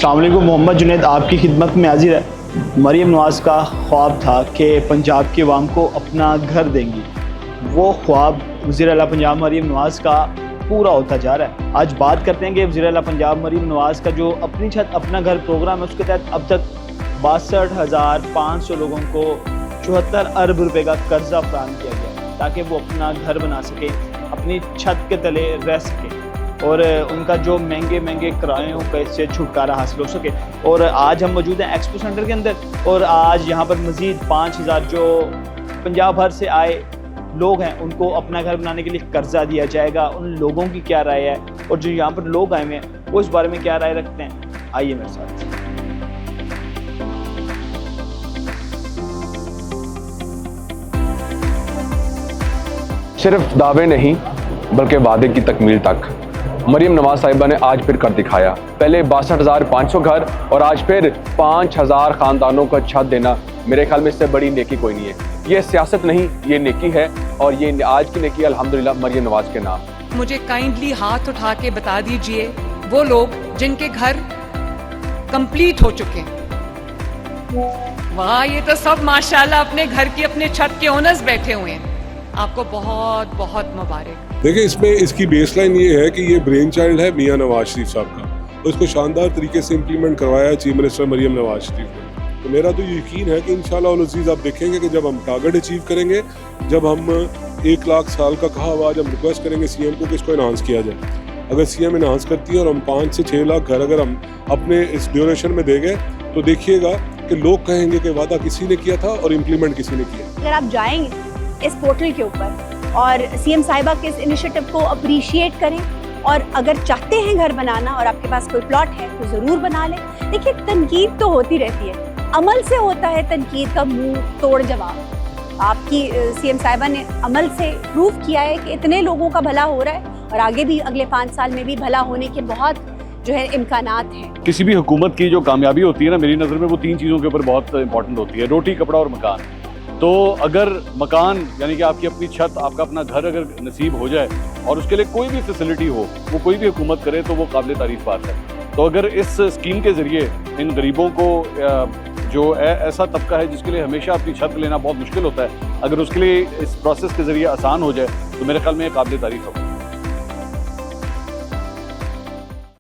अस्सलाम वालेकुम। मोहम्मद जुनैद आपकी खिदमत में हाजिर है। मरीम नवाज़ का ख्वाब था कि पंजाब के अवाम को अपना घर देंगी। वो ख्वाब वज़ीर आला पंजाब मरीम नवाज़ का पूरा होता जा रहा है। आज बात करते हैं कि वज़ीर आला पंजाब मरीम नवाज़ का जो अपनी छत अपना घर प्रोग्राम है, उसके तहत अब तक 62,500 लोगों को 74 अरब रुपए का कर्जा फराहम किया गया ताकि वो अपना घर बना सके, अपनी छत के तले रह सके और उनका जो महंगे किरायों का इससे छुटकारा हासिल हो सके। और आज हम मौजूद हैं एक्सपो सेंटर के अंदर और आज यहाँ पर मज़ीद 5,000 जो पंजाब भर से आए लोग हैं उनको अपना घर बनाने के लिए कर्जा दिया जाएगा। उन लोगों की क्या राय है और जो यहाँ पर लोग आए हुए हैं वो इस बारे में क्या राय रखते हैं, आइए मेरे साथ। सिर्फ दावे नहीं बल्कि वादे की तकमील तक मरीम नवाज साहिबा ने आज फिर कर दिखाया। पहले 62,500 घर और आज फिर 5,000 ख़ानदानों को छत देना, मेरे ख्याल में इससे बड़ी नेकी कोई नहीं है। ये सियासत नहीं, ये नेकी है और ये आज की नेकी अल्हम्दुलिल्लाह मरीम नवाज के नाम। मुझे काइंडली हाथ उठा के बता दीजिए वो लोग जिनके घर कंप्लीट हो चुके हैं। वाह, ये तो सब माशाल्लाह अपने घर की अपने छत के ओनर्स बैठे हुए हैं। आपको बहुत बहुत मुबारक। देखिए, इसमें इसकी बेसलाइन ये है कि ये ब्रेन चाइल्ड है मियां नवाज शरीफ साहब का और इसको शानदार तरीके से इम्प्लीमेंट करवाया है चीफ मिनिस्टर मरीम नवाज शरीफ ने। तो मेरा तो यकीन है कि इंशाल्लाह उल अज़ीज़ आप देखेंगे कि जब हम टारगेट अचीव करेंगे, जब हम 1 लाख साल का कहा हुआ, जब रिक्वेस्ट करेंगे सीएम को कि इसको इन्हांस किया जाए, अगर सीएम इन्हांस करती है और हम 5 से 6 लाख घर अगर हम अपने इस ड्यूरेशन में देंगे तो देखिएगा कि लोग कहेंगे कि वादा किसी ने किया था और इम्प्लीमेंट किसी ने किया। अगर आप जाएंगे इस पोर्टल के ऊपर और सीएम साहिबा के इस इनिशिएटिव को अप्रिशिएट करें और अगर चाहते हैं घर बनाना और आपके पास कोई प्लॉट है तो ज़रूर बना लें। देखिए, तनकीद तो होती रहती है, अमल से होता है तनकीद का मुंह तोड़ जवाब। आपकी सीएम साहिबा ने अमल से प्रूव किया है कि इतने लोगों का भला हो रहा है और आगे भी अगले 5 साल में भी भला होने के बहुत जो है इम्कानात हैं। किसी भी हुकूमत की जो कामयाबी होती है ना, मेरी नज़र में वो 3 चीज़ों के ऊपर बहुत इंपॉर्टेंट होती है, रोटी, कपड़ा और मकान। तो अगर मकान यानी कि आपकी अपनी छत, आपका अपना घर अगर नसीब हो जाए और उसके लिए कोई भी फैसिलिटी हो, वो कोई भी हुकूमत करे तो वो काबिल तारीफ बात है। तो अगर इस स्कीम के ज़रिए इन गरीबों को जो ऐसा तबका है जिसके लिए हमेशा अपनी छत लेना बहुत मुश्किल होता है, अगर उसके लिए इस प्रोसेस के ज़रिए आसान हो जाए तो मेरे ख्याल में ये काबिल तारीफ होगा।